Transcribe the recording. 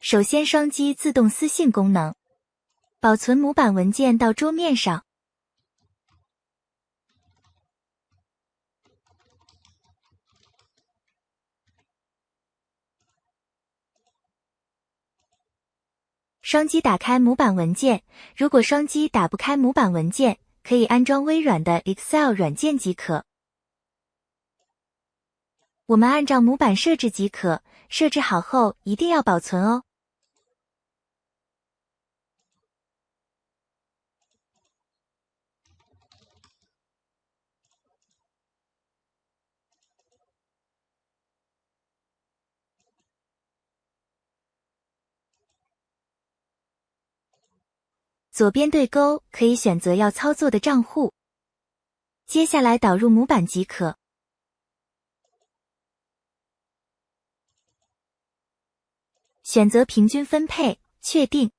首先，双击自动私信功能，保存模板文件到桌面上。双击打开模板文件，如果双击打不开模板文件，可以安装微软的 Excel 软件即可。我们按照模板设置即可，设置好后一定要保存哦。左边对勾可以选择要操作的账户，接下来导入模板即可。选择平均分配，确定。